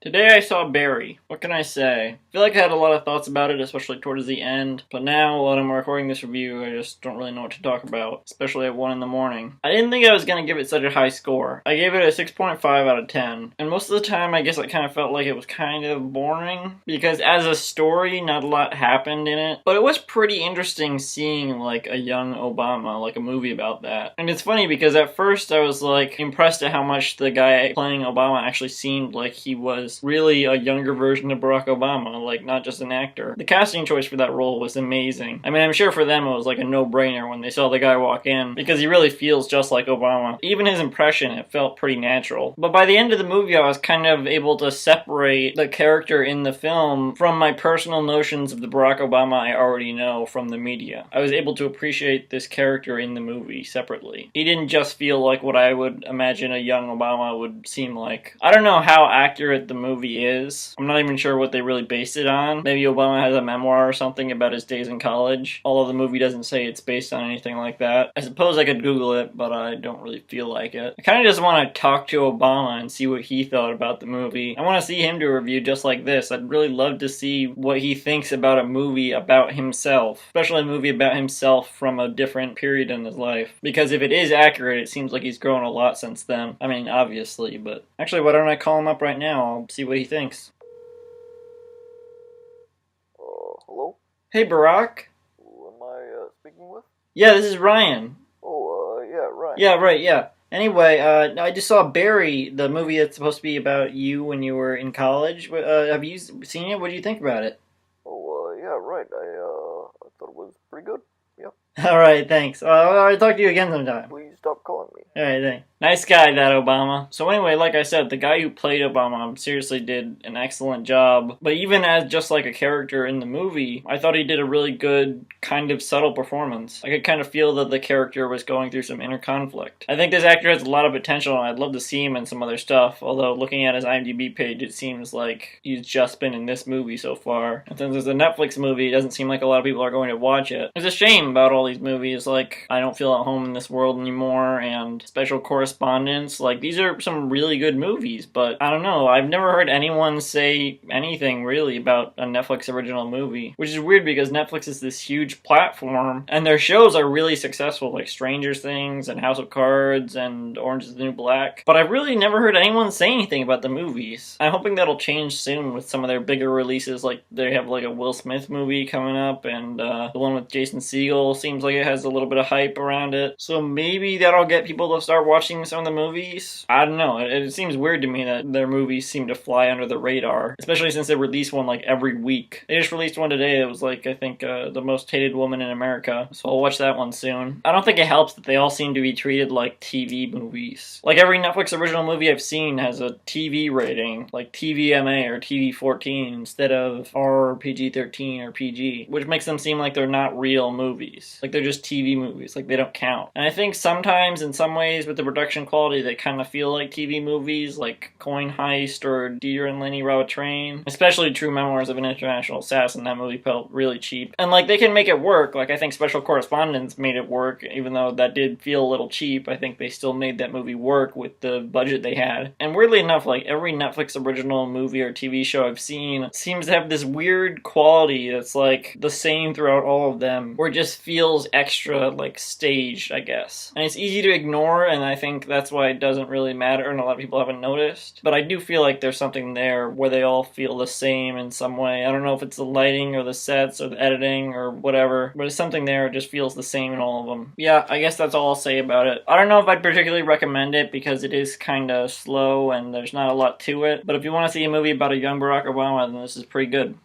Today I saw Barry. What can I say? I feel like I had a lot of thoughts about it, especially towards the end, but now when I'm recording this review, I just don't really know what to talk about, especially at 1 in the morning. I didn't think I was gonna give it such a high score. I gave it a 6.5 out of 10, and most of the time I guess I kind of felt like it was kind of boring, because as a story, not a lot happened in it, but it was pretty interesting seeing like a young Obama, like a movie about that. And it's funny because at first I was like impressed at how much the guy playing Obama actually seemed like he was really a younger version of Barack Obama, like not just an actor. The casting choice for that role was amazing. I mean, I'm sure for them it was like a no-brainer when they saw the guy walk in, because he really feels just like Obama. Even his impression, it felt pretty natural. But by the end of the movie, I was kind of able to separate the character in the film from my personal notions of the Barack Obama I already know from the media. I was able to appreciate this character in the movie separately. He didn't just feel like what I would imagine a young Obama would seem like. I don't know how accurate the movie is. I'm not even sure what they really based it on. Maybe Obama has a memoir or something about his days in college, although the movie doesn't say it's based on anything like that. I suppose I could Google it, but I don't really feel like it. I kind of just want to talk to Obama and see what he thought about the movie. I want to see him do a review just like this. I'd really love to see what he thinks about a movie about himself, especially a movie about himself from a different period in his life. Because if it is accurate, it seems like he's grown a lot since then. I mean, obviously, but actually, why don't I call him up right now? I'll see what he thinks. Hello? Hey, Barack. Who am I speaking with? Yeah, this is Ryan. Yeah, right. Yeah, right, yeah. Anyway, I just saw Barry, the movie that's supposed to be about you when you were in college. Have you seen it? What do you think about it? Yeah, right. I thought it was pretty good. Yep. Alright, thanks. I'll talk to you again sometime. Please stop calling me. Alright, thanks. Nice guy, that Obama. So anyway, like I said, the guy who played Obama seriously did an excellent job. But even as just like a character in the movie, I thought he did a really good, kind of subtle performance. I could kind of feel that the character was going through some inner conflict. I think this actor has a lot of potential, and I'd love to see him in some other stuff, although looking at his IMDb page, it seems like he's just been in this movie so far. And since it's a Netflix movie, it doesn't seem like a lot of people are going to watch it. It's a shame about all these movies, like I Don't Feel at Home in This World Anymore, and Special Correspondence. Like, these are some really good movies, but I don't know, I've never heard anyone say anything really about a Netflix original movie, which is weird because Netflix is this huge platform, and their shows are really successful, like Stranger Things and House of Cards and Orange is the New Black, but I've really never heard anyone say anything about the movies. I'm hoping that'll change soon with some of their bigger releases, like they have like a Will Smith movie coming up, and the one with Jason Segel seems like it has a little bit of hype around it, so maybe that'll get people to start watching some of the movies. I don't know, it seems weird to me that their movies seem to fly under the radar, especially since they release one like every week. They just released one today. It was like, I think, The Most Hated Woman in America, so I'll watch that one soon. I don't think it helps that they all seem to be treated like TV movies. Like every Netflix original movie I've seen has a TV rating, like TVMA or TV-14 instead of R, PG-13 or PG, which makes them seem like they're not real movies. Like they're just TV movies, like they don't count. And I think sometimes in some ways with the production quality they kind of feel like TV movies, like Coin Heist or Dieter and Lenny Rob a Train. Especially True Memoirs of an International Assassin, that movie felt really cheap. And like they can make it work, like I think Special Correspondence made it work, even though that did feel a little cheap. I think they still made that movie work with the budget they had. And weirdly enough, like every Netflix original movie or TV show I've seen seems to have this weird quality that's like the same throughout all of them, where it just feels extra like staged, I guess. And it's easy to ignore, and I think that's why it doesn't really matter and a lot of people haven't noticed. But I do feel like there's something there where they all feel the same in some way. I don't know if it's the lighting or the sets or the editing or whatever, but it's something there. It just feels the same in all of them. Yeah, I guess that's all I'll say about it. I don't know if I'd particularly recommend it because it is kind of slow and there's not a lot to it, but if you want to see a movie about a young Barack Obama, then this is pretty good.